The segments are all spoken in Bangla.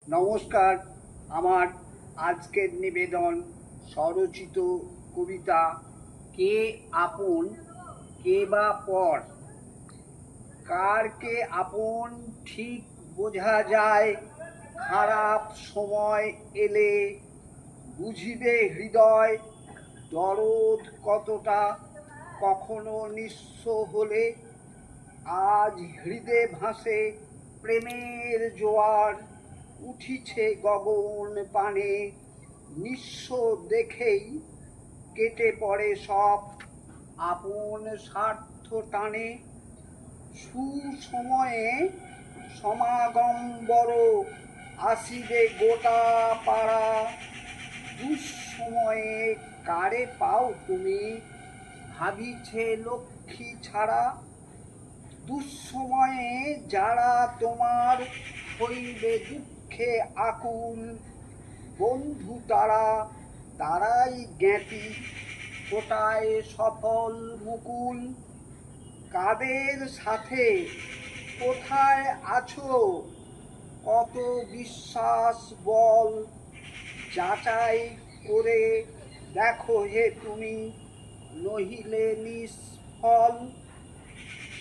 নমস্কার। আমার আজকের নিবেদন স্বরচিত কবিতা কে আপন কে বা পর। কার কে আপন ঠিক বোঝা যায়, খারাপ সময় এলে বুঝিবে হৃদয় দরদ কতটা। কখনো নিঃস্ব হলে আজ হৃদে ভাসে প্রেমের জোয়ার। উঠিছে গগন পানে নিঃস্ব দেখেই কেটে পড়ে সব আপন স্বার্থ টানে। সুসময়ে সমাগম বড় আসিবে গোটা পাড়া। দুঃসময়ে কারে পাও তুমি ভাবিছে লক্ষ্মী ছাড়া। দুঃসময়ে যারা তোমার হইবে দুঃখে আকুল, বন্ধু তারা তারাই জ্ঞাতি ফোটায় সফল মুকুল। কাদের সাথে কোথায় আছো কত বিশ্বাস বল, যাচাই করে দেখো হে তুমি নহিলে নিষ্ফল।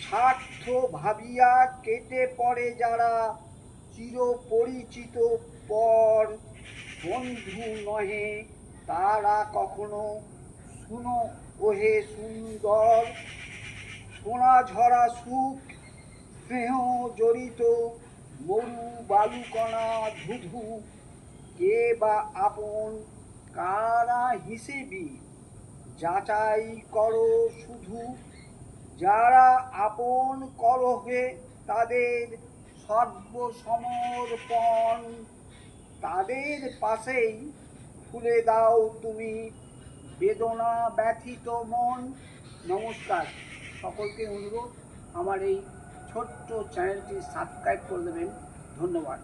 স্বার্থ ভাবিয়া কেটে পড়ে যারা চিরপরিচিত পর, বন্ধু নহে তারা কখনো। শুনো ওহে সুন্দর সোনা ঝরা সুখ স্নেহ জড়িত মরু বালুকণা ধুধু। কে বা আপন কারা হিসেবি যাচাই করো শুধু। যারা আপন করহে তাদের সর্বসমর্পণ, তাদের পাশেই খুলে দাও তুমি বেদনা ব্যথিত মন। নমস্কার। সকলকে অনুরোধ আমার এই ছোট্ট চ্যানেলটি সাবস্ক্রাইব করে দেবেন। ধন্যবাদ।